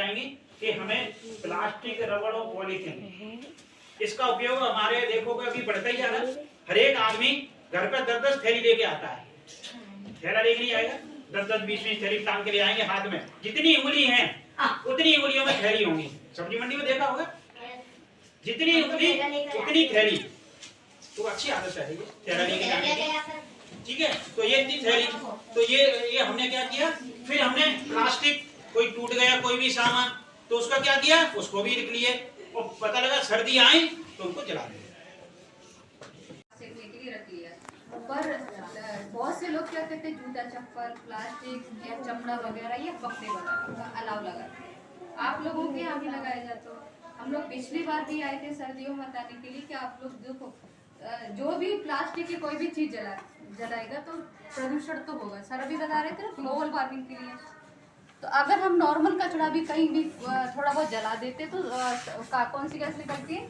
बताएंगे कि हमें प्लास्टिक, रबड़ और पॉलीथीन इसका उपयोग हमारे देखोगे अभी बढ़ता ही जा रहा है। हर एक आदमी घर पे 10-10 थैली लेके आता है। थैला लेके नहीं आएगा, 10-10 20-20 थैली टांग के ले आएंगे हाथ में। जितनी उंगली है उतनी उंगलियों में थैली होंगी। सब्जी मंडी में देखा होगा, जितनी उंगली उतनी थैली। तो अच्छी आदत है ये थैला लेके जाने की, ठीक है। तो ये इतनी थैली, तो ये हमने क्या किया, फिर हमने प्लास्टिक कोई टूट गया कोई भी सामान तो उसका क्या किया, उसको भी लिख लिए और पता लगा सर्दी आई तो उनको जला दिया। पर बहुत से लोग क्या कहते हैं, जूता चप्पल प्लास्टिक या चमड़ा वगैरह या कपड़े वगैरह का अलाव लगाते हैं। आप लोगों के यहाँ भी लगाया जाता है। हम लोग पिछली बार भी आए थे सर्दियों में बताने के लिए कि आप लोग देखो जो भी प्लास्टिक की कोई भी चीज जलाएगा तो प्रदूषण तो होगा। सर अभी बता रहे थे ना ग्लोबल वार्मिंग के लिए। तो अगर हम नॉर्मल कचरा भी कहीं भी थोड़ा बहुत जला देते तो कौन सी गैस निकलती है,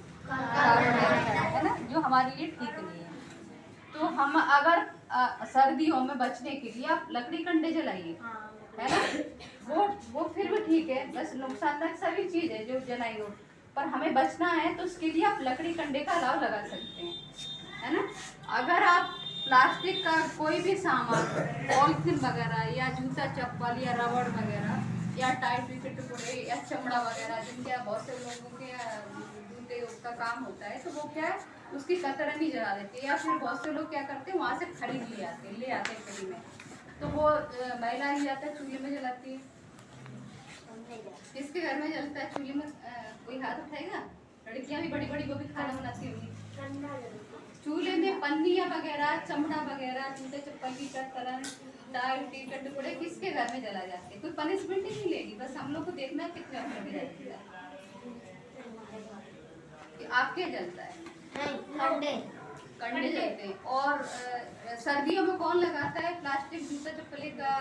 है ना, जो हमारे लिए ठीक नहीं है। तो हम अगर सर्दियों में बचने के लिए आप लकड़ी कंडे जलाइए, है ना, वो फिर भी ठीक है। बस नुकसानदायक सभी चीज है जो जलाएंगे, पर हमें बचना है तो उसके लिए आप लकड़ी कंडे का अलाव लगा सकते हैं, है ना। अगर आप प्लास्टिक का कोई भी सामान, पॉलिथीन वगैरह या जूता चप्पल या रबड़ वगैरह या टायर के टुकड़े या चमड़ा वगैरह, जिनके बहुत से लोगों के जूते का काम होता है, तो वो क्या है उसकी कतरनी जला देते हैं। या फिर बहुत से लोग क्या करते हैं वहाँ से खरीद ले आते हैं कड़ी में, तो वो महिला ही जाता है चूल्हे में जलाती है। किसके घर में जलता है चूल्हे में, कोई हाथ उठाएगा? लड़कियां भी बड़ी बड़ी वो भी खाना बनाती होंगी। चूल्हे में पन्नियां वगैरह, चमड़ा वगैरह, जूते चप्पल की कतरन, टायर के टुकड़े किसके घर में जला जाते हैं? कोई पनिशमेंट ही नहीं लेगी, बस हम लोग को देखना है कितने अंदर में जाती है कि आपके जलता है। कंडे जलते हैं। और सर्दियों में कौन लगाता है प्लास्टिक जूता चप्पल का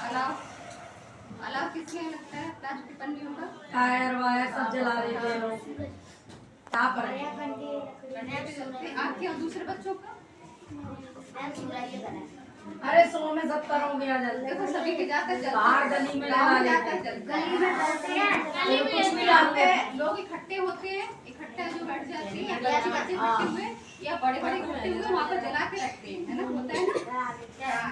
अलाव किसके यहाँ लगता है? प्लास्टिक पन्नियों का टायर वायर सब जला देते हैं लोग। आपके यहाँ दूसरे बच्चों का? अरे 100 में 70 हो गया जल्दी। देखो सभी के जाकर बाहर गली में जला लेते हैं। कुछ भी लाते हैं लोग इकट्ठे होते हैं, इकट्ठा जो बैठ जाते हैं या बच्चे इकट्ठे हुए या बड़े बड़े इकट्ठे हुए वहाँ पर जला के रखते हैं, है ना, होता है ना,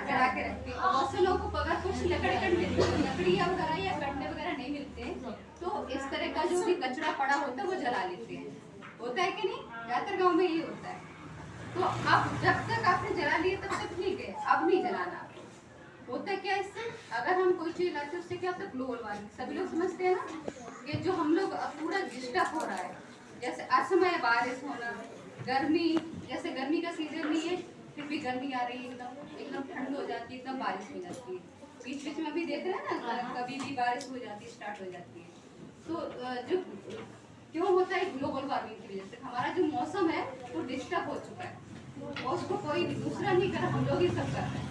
जला के रखते हैं। और बहुत से लोगों को अगर कुछ लकड़ी वगैरह या कंडे वगैरह नहीं मिलते तो इस तरह का जो भी कचरा पड़ा होता है वो जला लेते हैं। होता है कि नहीं? ज्यादातर गाँव में ये होता है। तो अब जब तक आपने जला लिए तब तक ठीक है, अब नहीं जलाना। होता है क्या इससे, अगर हम कोई चीज लाते हैं उससे क्या होता है ग्लोबल वार्मिंग। सभी लोग समझते हैं ना कि जो हम लोग पूरा डिस्टर्ब हो रहा है, जैसे असमय बारिश होना, गर्मी, जैसे गर्मी का सीजन नहीं है फिर भी गर्मी आ रही है, एकदम ठंड हो जाती है, एकदम बारिश हो जाती है। बीच बीच में भी देख रहे हैं ना, कभी भी बारिश हो जाती है, स्टार्ट हो जाती है। तो जो क्यों होता है ग्लोबल वार्मिंग की वजह से हमारा जो मौसम है वो डिस्टर्ब हो चुका है और उसको कोई दूसरा नहीं कर, हम लोग ही सब कर रहे हैं।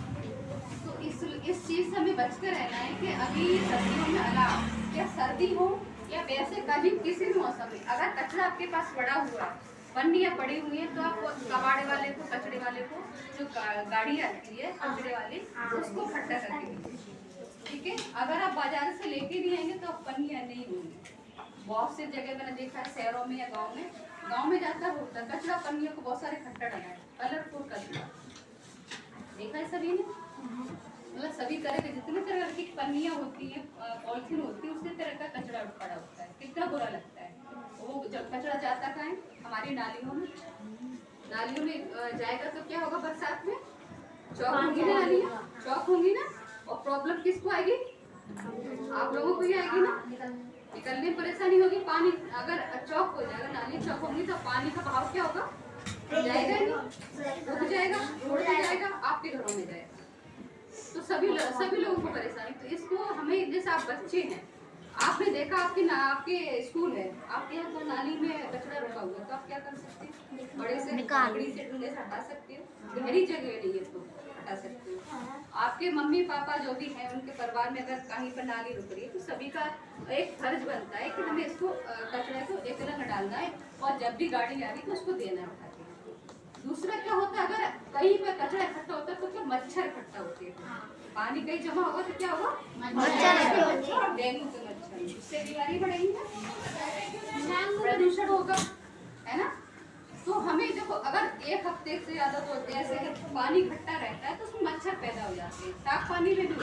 तो इस चीज से हमें बचकर रहना है कि अभी सर्दियों में अलाव या सर्दी हो या वैसे कभी किसी भी मौसम में अगर कचरा आपके पास पड़ा हुआ है, पन्नियाँ पड़ी हुई है, तो आप कबाड़े वाले को, कचड़े वाले को, जो गाड़ी आती है कचड़े वाली, उसको इकट्ठा करके दीजिए, ठीक है। अगर आप बाजार से लेके नहीं आएंगे तो पन्नियाँ नहीं होंगी। बहुत से जगह मैंने देखा है शहरों में या गांव में जाकर होता है कचरा पन्नियों को बहुत सारे इकट्ठा डाला है, कलरफुल कचरा देखा है सभी ने, मतलब सभी तरह के जितने तरह की पन्नियाँ होती है, पॉलिथीन होती है, उसी तरह का कचरा पड़ा होता है। कितना बुरा लगता है। वो जब कचरा जाता कहाँ है? हमारी नालियों में जाएगा तो क्या होगा, बरसात में चौक होंगी ना, नालियाँ चौक होंगी ना, और प्रॉब्लम किसको आएगी? आप लोगों को ही आएगी ना, निकलने में परेशानी होगी। पानी अगर चौक हो जाएगा, नाली चौक होगी तो पानी का बहाव क्या होगा? जाएगा नहीं, रुक जाएगा, रोड पे जाएगा, आपके घरों में जाएगा, तो सभी लोगों को परेशानी। तो इसको हमें, जैसे आप बच्चे हैं, आपने देखा आपके स्कूल है, आपके यहाँ तो नाली में कचरा रुका हुआ, तो आप क्या कर सकते हैं? बड़े से लकड़ी से डंडे से हटा सकते हो, गहरी जगह नहीं है तो हटा सकते हो। आपके मम्मी पापा जो भी हैं उनके परिवार में अगर कहीं पर नाली रुक रही है तो सभी का एक फर्ज बनता है कि हमें इसको कचरे को एक जगह डालना है और जब भी गाड़ी आ रही तो उसको देना है उठा के। दूसरा क्या होता है, अगर कहीं पर कचरा इकट्ठा होता है तो क्या मच्छर इकट्ठा होते हैं, पानी कहीं जमा होगा तो क्या होगा? मच्छर, डेंगू के मच्छर। करें, उससे बीमारी बढ़ेगी ना, प्रदूषण होगा, है ना। तो हमें देखो, अगर एक हफ्ते से ज़्यादा तो जैसे पानी इकट्ठा रहता है तो उसमें मच्छर पैदा हो जाते हैं, साफ पानी में भी।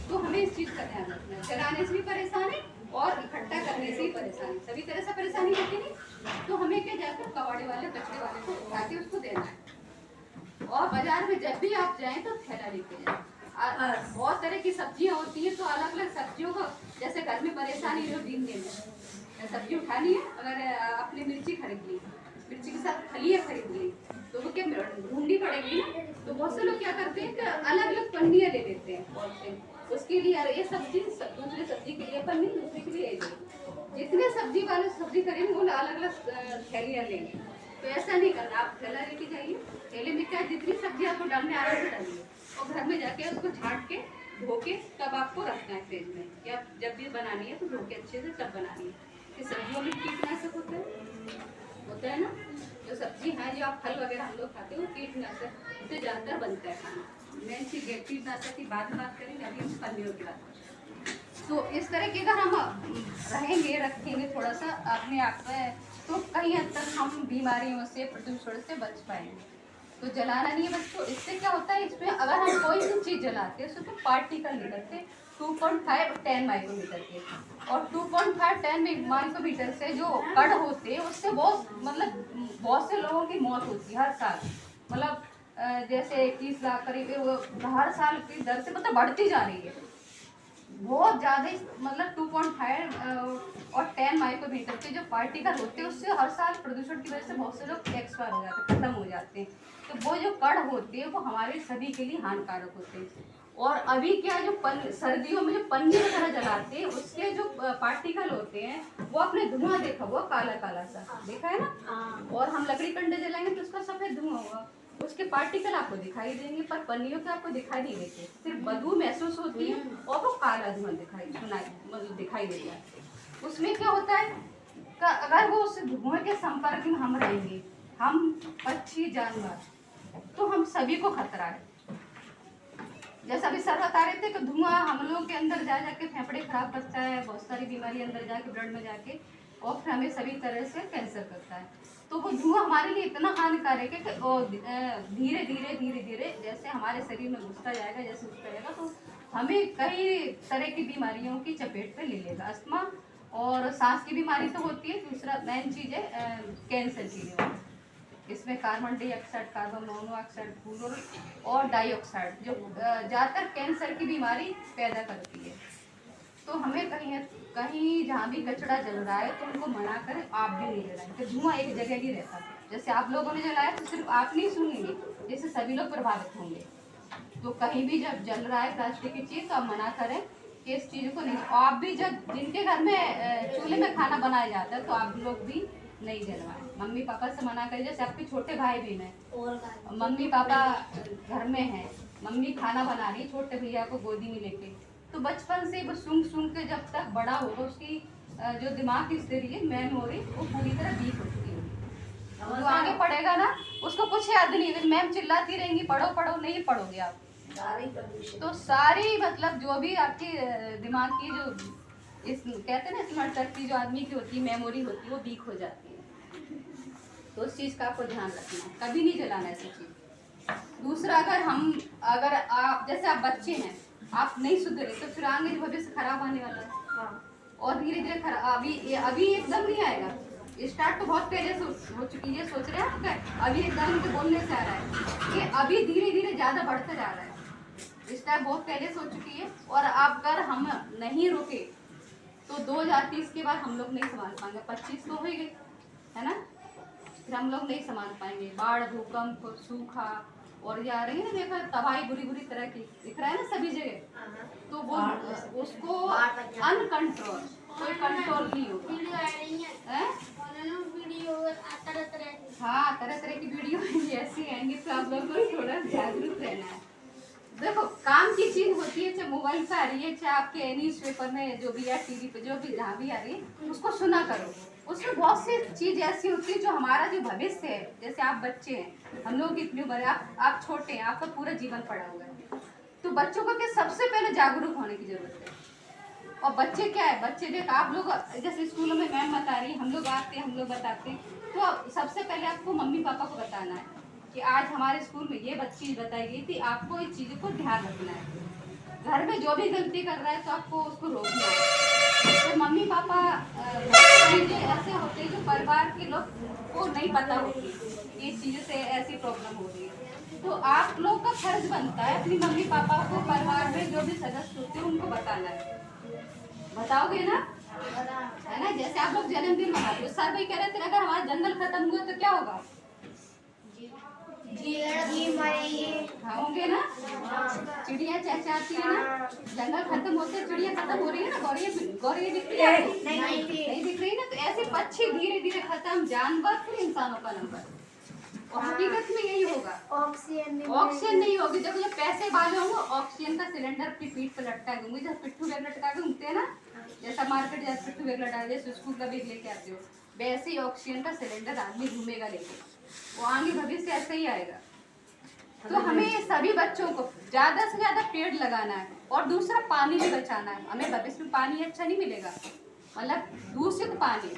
तो हमें इस चीज़ का ध्यान रखना है, जलाने से भी परेशानी और इकट्ठा करने से भी परेशानी, सभी तरह से परेशानी होती नहीं। तो हमें क्या, जाकर कबाड़े वाले कचरे वाले को उठा के उसको देना है। और बाजार में जब भी आप जाएं तो थैला लेके जाएं। बहुत तरह की सब्जियां होती हैं, तो अलग अलग सब्जियों को, जैसे घर में परेशानी जो दिन में सब्जी उठानी है, अगर आपने मिर्ची खरीद ली, मिर्ची के साथ फलियाँ खरीद ली, तो वो क्या ढूंढनी पड़ेगी ना। तो बहुत से लोग क्या करते हैं कि अलग अलग पन्नियाँ ले लेते हैं पॉलिथीन, उसके लिए ये सब्जी, दूसरी सब्जी के लिए पन्नी, दूसरी के लिए जितने सब्जी वाले सब्जी करेंगे वो अलग अलग थैलियाँ लेंगे। तो ऐसा नहीं करना, आप थैला लेके जाइए, थैले में क्या जितनी सब्जी आपको डालने आ रहा है डालिए, और घर में जाके उसको छाट के धो के तब आपको रखना है फ्रिज में, या जब भी बनानी है तो धो के अच्छे से तब बनानी है। कि सब्जियों में कीटनाशक होता है ना, जो सब्जी है, जो आप फल वगैरह हम लोग खाते हैं, वो कीटनाशक से ज़्यादातर बनता है खाना। मेन चीज़ कीटनाशक की बाद में बात करेंगे, अभी हम फलियों की बात करें। तो इस तरह के अगर हम रहेंगे, रखेंगे थोड़ा सा अपने आप में, तो कहीं हद तक हम बीमारियों से, प्रदूषण से बच पाएंगे। तो जलाना नहीं है बस। तो इससे क्या होता है, इसमें अगर हम कोई भी चीज़ जलाते हैं उसमें तो पार्टिकल निकलते 2.5-10 माइक्रोमीटर के, और 2.5-10 माइक्रोमीटर से जो कण होते हैं उससे बहुत से लोगों की मौत होती है हर साल। मतलब जैसे 21 लाख करीब हर साल की दर से बढ़ती जा रही है बहुत ज़्यादा। मतलब 2.5 और 10 माइक्रोमीटर के जो पार्टिकल होते हैं उससे हर साल प्रदूषण की वजह से बहुत से लोग एक्सपायर हो जाते हैं, खत्म हो जाते हैं। तो वो जो कण होते हैं वो हमारे सभी के लिए हानिकारक होते हैं। और अभी क्या, जो सर्दियों में जो पन्नी वगैरह जलाते हैं उसके जो पार्टिकल होते हैं वो अपने धुआं देखा, वो काला काला सा देखा है ना। और हम लकड़ी कंडे जलाएंगे तो उसका सफेद धुआं होगा, उसके पार्टिकल आपको दिखाई देंगे, पर पन्नियों के आपको दिखाई नहीं देते, सिर्फ बदबू महसूस होती है और वो काला धुआं दिखाई देता है। उसमें क्या होता है, अगर वो उस धुआं के संपर्क में हम रहेंगे, हम पक्षी जानवर, तो हम सभी को खतरा है। जैसा अभी सर बता रहे थे कि धुआं हम लोगों के अंदर जा जाके फेफड़े खराब करता है, बहुत सारी बीमारी अंदर जाके ब्लड में जाके, और फिर हमें सभी तरह से कैंसर करता है। तो वो धुआं हमारे लिए इतना हानिकारक है कि धीरे धीरे धीरे धीरे जैसे हमारे शरीर में घुसता जाएगा, जैसे घुसता जाएगा तो हमें कई तरह की बीमारियों की चपेट में ले लेगा। अस्थमा और सांस की बीमारी तो होती है, दूसरा मेन चीज़ है कैंसर की बीमारी। इसमें carbon dioxide, carbon monoxide, floor और डाइऑक्साइड जो ज़्यादातर कैंसर की बीमारी पैदा करती है। तो हमें कहीं जहाँ भी कचरा जल रहा है तो उनको मना करें, आप भी नहीं जलाएं, तो धुआं एक जगह ही रहता है। जैसे आप लोगों ने जलाया तो सिर्फ आप नहीं सुनेंगे, जैसे सभी लोग प्रभावित होंगे। तो कहीं भी जब जल रहा है प्लास्टिक की चीज़ तो आप मना करें कि इस चीज़ को नहीं। आप भी जब जिनके घर में चूल्हे में खाना बनाया जाता है तो आप लोग भी नहीं जलवाएं, मम्मी पापा से मना करें। जैसे आपके छोटे भाई बहन हैं, मम्मी पापा घर में हैं, मम्मी खाना बना रही छोटे भैया को गोदी में लेके, तो बचपन से वो सूंघ के जब तक बड़ा होगा उसकी जो दिमाग की स्थिति है, मेमोरी, वो पूरी तरह वीक होती है। जो आगे पढ़ेगा ना उसको कुछ याद नहीं है, मैम चिल्लाती रहेंगी पढ़ो पढ़ो, नहीं पढ़ोगे आप तो सारी मतलब जो भी आपकी दिमाग की जो कहते हैं ना स्मरण शक्ति जो आदमी की होती है, मेमोरी होती है, वो वीक हो जाती है। तो उस चीज़ का आपको ध्यान रखना है, कभी नहीं जलाना ऐसी चीज़। दूसरा, अगर आप जैसे आप बच्चे हैं, आप नहीं सुधरे तो फिर आगे भविष्य खराब आने वाला है। और धीरे धीरे खराब, अभी एकदम नहीं आएगा, स्टार्ट तो बहुत पहले से हो चुकी है, सोच रहे हैं आपका, अभी एकदम के बोलने से आ रहा है कि अभी धीरे धीरे ज़्यादा बढ़ता जा रहा है। स्टार्ट बहुत पहले से हो चुकी है, और अगर हम नहीं रुके तो 2030 के बाद हम लोग नहीं संभाल पाएंगे। 25 तो हो ही गई है ना, फिर हम लोग नहीं संभाल पाएंगे। बाढ़, भूकंप, सूखा और जा रही है ना, देखा तबाही बुरी बुरी तरह की दिख रहा है ना सभी जगह। तो वो उसको अनकंट्रोल, कोई कंट्रोल नहीं होगा। हाँ, तरह तरह की वीडियो ऐसी आएंगी, तो आप लोगों को थोड़ा जागरूक रहना है। देखो, काम की चीज होती है, चाहे मोबाइल पे आ रही है, चाहे आपके न्यूज पेपर में जो भी या टीवी पे जो भी जहाँ भी आ रही है, उसको सुना करो। उसमें बहुत सी चीज ऐसी होती है जो हमारा जो भविष्य है। जैसे आप बच्चे हैं, हम लोग इतनी उम्र है, आप छोटे हैं, आपका पूरा जीवन पड़ा हुआ है, तो बच्चों को क्या सबसे पहले जागरूक होने की जरूरत है। और बच्चे क्या है, बच्चे देख आप लोग जैसे स्कूलों में मैम बता रही है, हम लोग आते हैं, हम लोग बताते हैं, तो सबसे पहले आपको मम्मी पापा को बताना है कि आज हमारे स्कूल में ये चीज़ बताई गई थी, आपको इस चीज़ों को ध्यान रखना है। घर में जो भी गलती कर रहा है तो आपको उसको रोकना है। तो मम्मी पापा चीज़ें ऐसे होते हैं जो परिवार के लोग को नहीं पता होती, ये चीज़ों से ऐसी प्रॉब्लम हो रही है। तो आप लोग का फर्ज बनता है अपनी मम्मी पापा को, परिवार में जो भी सदस्य होते हैं उनको बताना है। बताओगे ना, है ना? जैसे आप लोग जन्मदिन मनाते हो, सर भाई कह रहे थे अगर हमारा जंगल खत्म हुआ तो क्या होगा? होंगे ना, चिड़िया चहचहाती है ना, जंगल खत्म होते चिड़िया खत्म हो रही है ना, गौरैया दिख रही है, नहीं दिख रही ना। तो ऐसे पक्षी धीरे धीरे खत्म, जानवर फिर इंसानों का नंबर, और हकीकत में यही होगा। ऑक्सीजन नहीं होगी। देखो जब पैसे वाले होंगे ऑक्सीजन का सिलेंडर अपनी पीठ पर लटका दूंगी, जब पिट्ठू बैग लटका के घूमते हैं ना, जैसा मार्केट जैसे पिट्ठू बैग लटका, जैसे स्कूल का बैग लेके आते हो, वैसे ही ऑक्सीजन का सिलेंडर आदमी घूमेगा लेके, वो आगे भविष्य ऐसे ही आएगा। तो हमें सभी बच्चों को ज्यादा से ज्यादा पेड़ लगाना है, और दूसरा पानी भी बचाना है। हमें भविष्य में पानी अच्छा नहीं मिलेगा, मतलब दूषित पानी,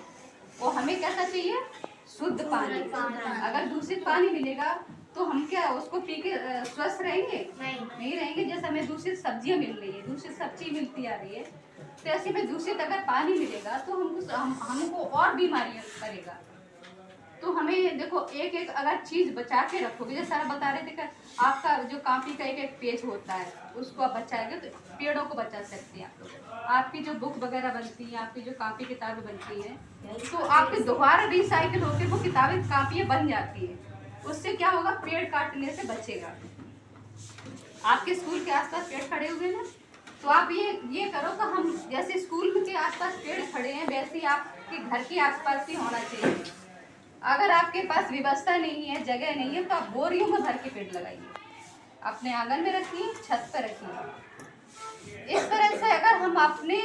और हमें कैसा चाहिए? शुद्ध पानी। अगर दूषित पानी मिलेगा तो हम क्या उसको पी के स्वस्थ रहेंगे? नहीं रहेंगे। जैसे हमें दूषित सब्जियां मिल रही है, दूषित सब्जी मिलती आ रही है, तो ऐसे में दूषित अगर पानी मिलेगा तो हमको और बीमारियां करेगा। तो हमें देखो एक एक अगर चीज बचा के रखोगे, जैसे सर बता रहे थे कि आपका जो कॉपी का एक एक पेज होता है उसको आप बचाएंगे तो पेड़ों को बचा सकते हैं आप लोग। आपकी जो बुक वगैरह बनती है, आपकी जो कॉपी किताबें बनती हैं, तो आपके दोबारा रिसाइकिल होकर वो किताबें कापियाँ बन जाती है। उससे क्या होगा? पेड़ काटने से बचेगा। आपके स्कूल के आसपास पेड़ खड़े हुए ना, तो आप ये करो कि हम जैसे स्कूल के आसपास पेड़ खड़े हैं वैसे ही आपके घर के आसपास भी होना चाहिए। अगर आपके पास व्यवस्था नहीं है, जगह नहीं है, तो आप बोरियों में भर के पेड़ लगाइए, अपने आंगन में रखिए, छत पर रखिए। इस तरह से अगर हम अपने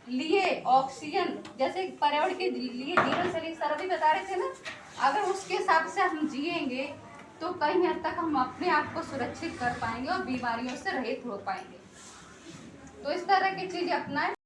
लिए ऑक्सीजन, जैसे पर्यावरण के लिए जीवन शैली सर भी बता रहे थे ना, अगर उसके हिसाब से हम जिएंगे तो कहीं हद तक हम अपने आप को सुरक्षित कर पाएंगे और बीमारियों से रहित हो पाएंगे। तो इस तरह की चीजें अपनाएं।